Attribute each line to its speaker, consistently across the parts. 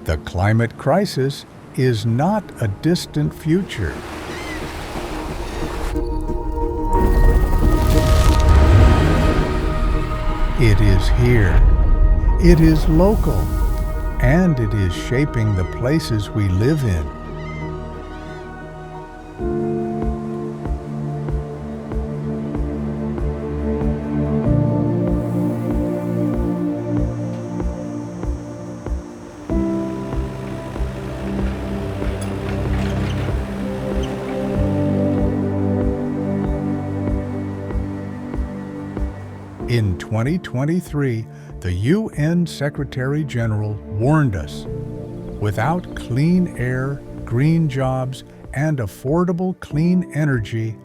Speaker 1: The climate crisis is not a distant future. It is here. It is local. And it is shaping the places we live in. In 2023, the UN Secretary General warned us, without clean air, green jobs, and affordable clean energy,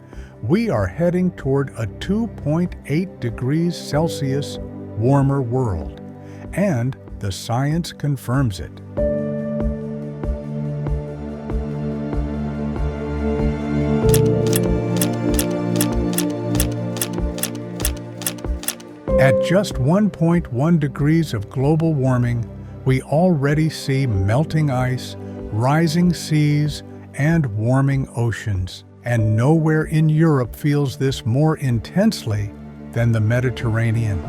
Speaker 1: we are heading toward a 2.8 degrees Celsius warmer world, and the science confirms it. At just 1.1 degrees of global warming, we already see melting ice, rising seas, and warming oceans. And nowhere in Europe feels this more intensely than the Mediterranean.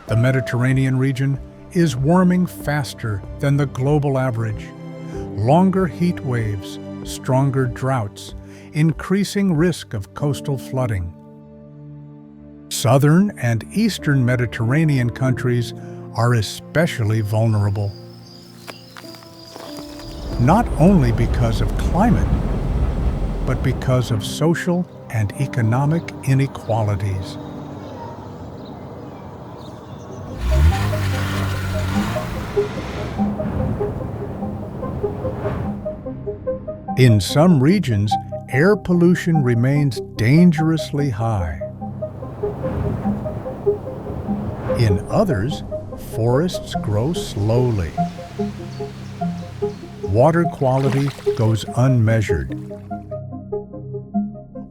Speaker 1: The Mediterranean region is warming faster than the global average. Longer heat waves, stronger droughts, increasing risk of coastal flooding. Southern and eastern Mediterranean countries are especially vulnerable. Not only because of climate, but because of social and economic inequalities. In some regions, air pollution remains dangerously high. In others, forests grow slowly. Water quality goes unmeasured.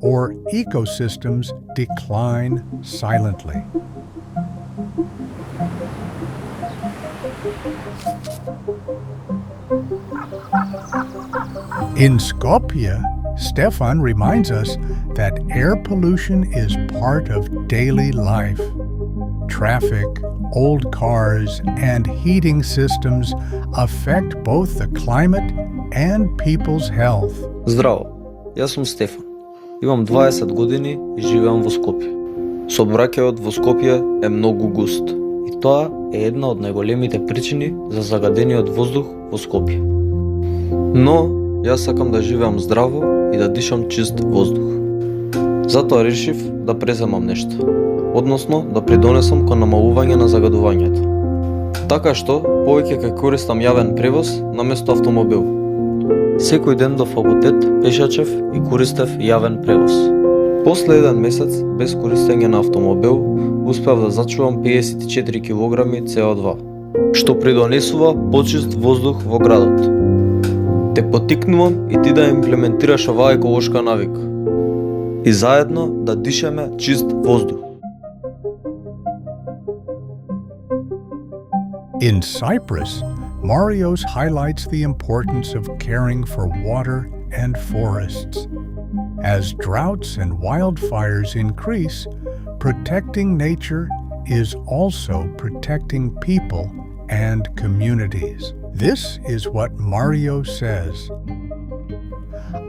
Speaker 1: Or ecosystems decline silently. In Skopje, Stefan reminds us that air pollution is part of daily life. Traffic, old cars, and heating systems affect both the climate and people's health.
Speaker 2: Здраво, јас сум Стефан. Имам 20 години и живеам во Скопје. Сообраќајот во Скопје е многу густ и тоа е една од најголемите причини за загадениот воздух во Скопје. Но јас сакам да живеам здраво и да дишам чист воздух. Затоа решив да преземам нешто, односно да придонесам кон намалување на загадувањето. Така што повеќе ќе користам јавен превоз наместо автомобил. Секој ден до факултет пешачев и користев јавен превоз. После еден месец без користење на автомобил успеав да зачувам 54 кг CO2, што придонесува почист воздух во градот. Те потикнувам и ти да имплементираш оваа еколошка навика и заедно да дишаме чист воздух.
Speaker 1: In Cyprus, Marios highlights the importance of caring for water and forests. As droughts and wildfires increase, protecting nature is also protecting people and communities. This is what Mario says.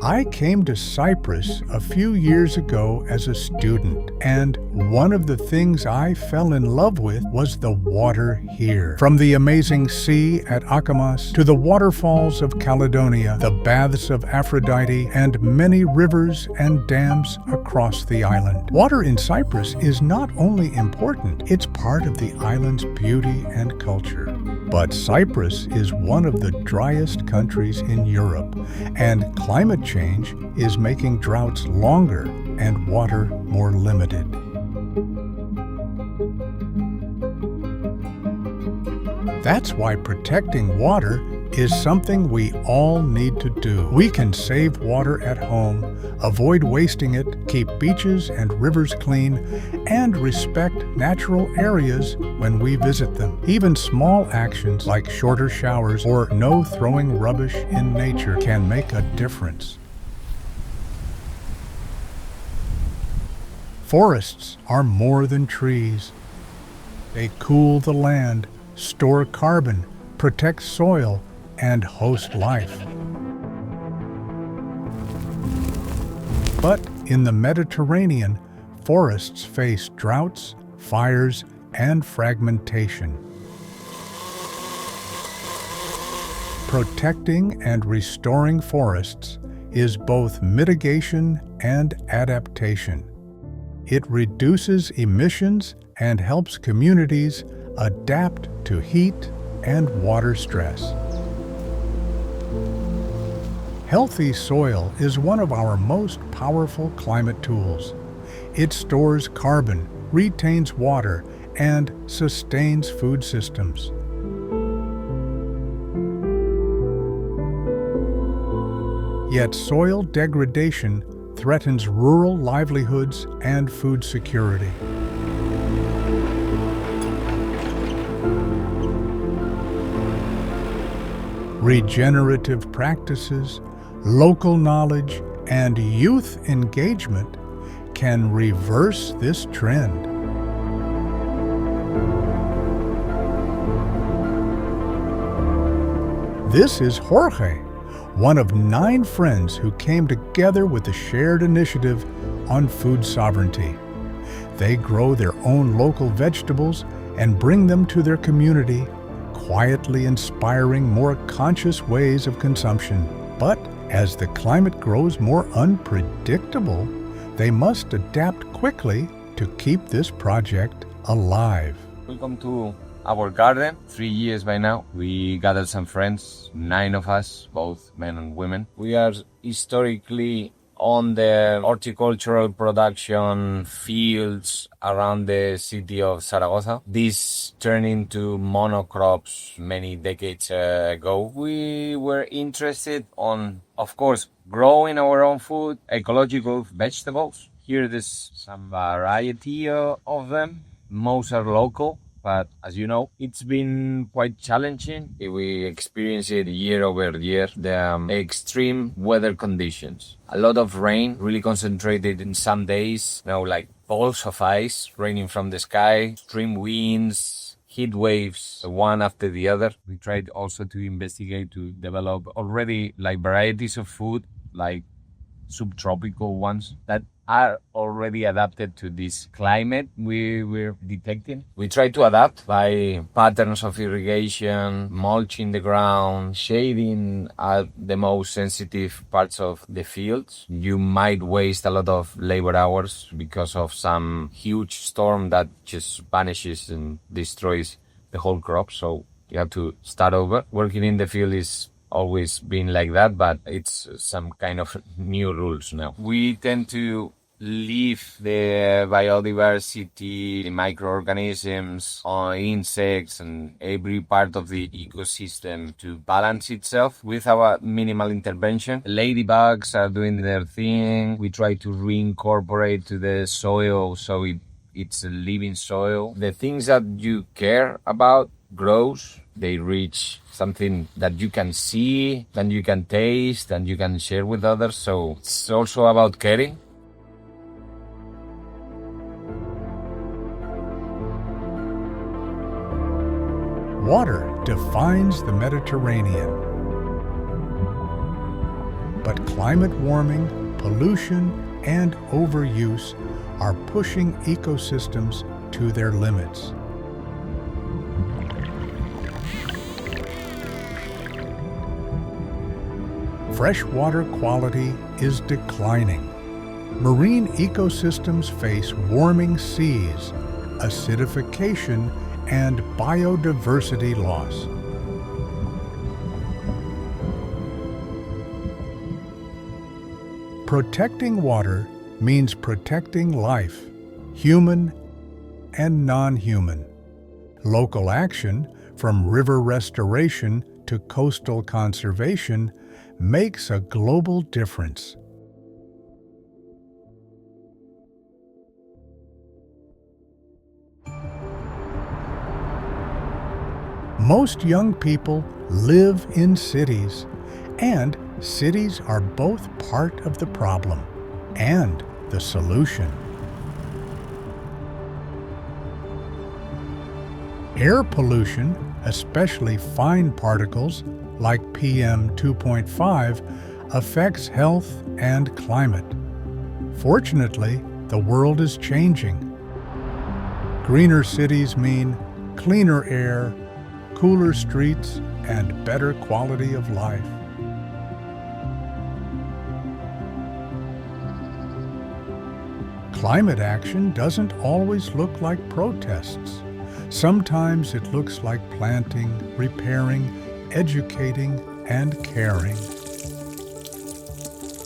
Speaker 1: I came to Cyprus a few years ago as a student, and one of the things I fell in love with was the water here. From the amazing sea at Akamas to the waterfalls of Caledonia, the baths of Aphrodite, and many rivers and dams across the island. Water in Cyprus is not only important, it's part of the island's beauty and culture. But Cyprus is one of the driest countries in Europe, and climate change is making droughts longer and water more limited. That's why protecting water is something we all need to do. We can save water at home, avoid wasting it, keep beaches and rivers clean, and respect natural areas when we visit them. Even small actions like shorter showers or no throwing rubbish in nature can make a difference. Forests are more than trees. They cool the land, store carbon, protect soil, and host life. But in the Mediterranean, forests face droughts, fires, and fragmentation. Protecting and restoring forests is both mitigation and adaptation. It reduces emissions and helps communities adapt to heat and water stress. Healthy soil is one of our most powerful climate tools. It stores carbon, retains water, and sustains food systems. Yet soil degradation threatens rural livelihoods and food security. Regenerative practices, local knowledge, and youth engagement can reverse this trend. This is Jorge, one of 9 friends who came together with a shared initiative on food sovereignty. They grow their own local vegetables and bring them to their community, quietly inspiring more conscious ways of consumption. But as the climate grows more unpredictable, they must adapt quickly to keep this project alive.
Speaker 3: Welcome to our garden. 3 years by now. We gathered some friends, 9 of us, both men and women. We are historically on the horticultural production fields around the city of Zaragoza. This turned into monocrops many decades ago. We were interested on, of course, growing our own food, ecological vegetables. Here there's some variety of them. Most are local. But as you know, it's been quite challenging. We experience it year over year, the extreme weather conditions. A lot of rain, really concentrated in some days, like balls of ice raining from the sky, extreme winds, heat waves, one after the other. We tried also to investigate to develop already varieties of food, like subtropical ones that are already adapted to this climate we're detecting. We try to adapt by patterns of irrigation, mulching the ground, shading at the most sensitive parts of the fields. You might waste a lot of labor hours because of some huge storm that just vanishes and destroys the whole crop. So you have to start over. Working in the field is always been like that, but it's some kind of new rules now. We tend to leave the biodiversity, the microorganisms, insects, and every part of the ecosystem to balance itself with our minimal intervention. Ladybugs are doing their thing. We try to reincorporate to the soil so it's a living soil. The things that you care about grows. They reach something that you can see, and you can taste, and you can share with others. So it's also about caring.
Speaker 1: Water defines the Mediterranean. But climate warming, pollution, and overuse are pushing ecosystems to their limits. Freshwater quality is declining. Marine ecosystems face warming seas, acidification, and biodiversity loss. Protecting water means protecting life, human and non-human. Local action, from river restoration to coastal conservation makes a global difference. Most young people live in cities, and cities are both part of the problem and the solution. Air pollution, especially fine particles like PM 2.5, affects health and climate. Fortunately, the world is changing. Greener cities mean cleaner air, cooler streets, and better quality of life. Climate action doesn't always look like protests. Sometimes it looks like planting, repairing, educating, and caring.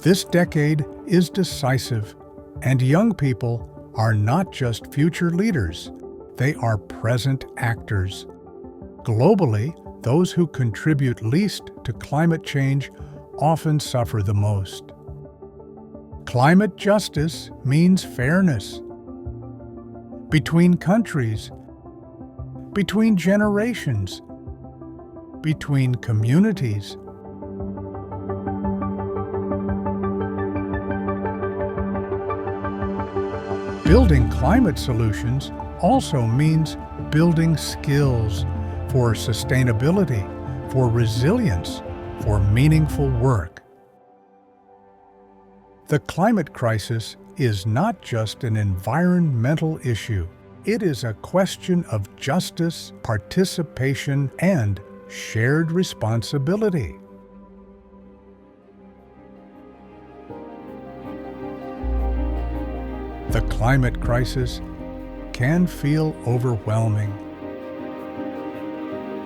Speaker 1: This decade is decisive, and young people are not just future leaders, they are present actors. Globally, those who contribute least to climate change often suffer the most. Climate justice means fairness between countries, between generations, between communities. Building climate solutions also means building skills for sustainability, for resilience, for meaningful work. The climate crisis is not just an environmental issue. It is a question of justice, participation, and shared responsibility. The climate crisis can feel overwhelming,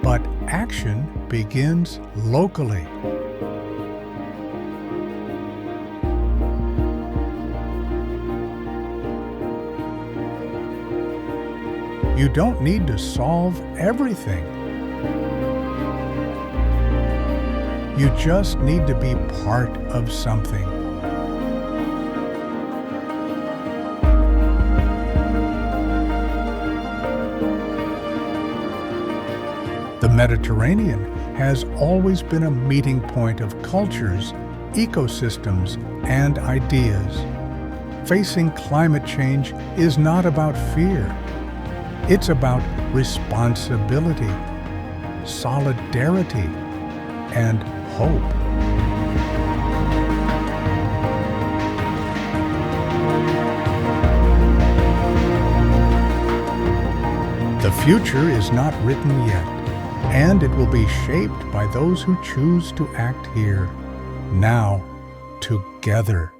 Speaker 1: but action begins locally. You don't need to solve everything. You just need to be part of something. The Mediterranean has always been a meeting point of cultures, ecosystems, and ideas. Facing climate change is not about fear. It's about responsibility, solidarity, and hope. The future is not written yet, and it will be shaped by those who choose to act here, now, together.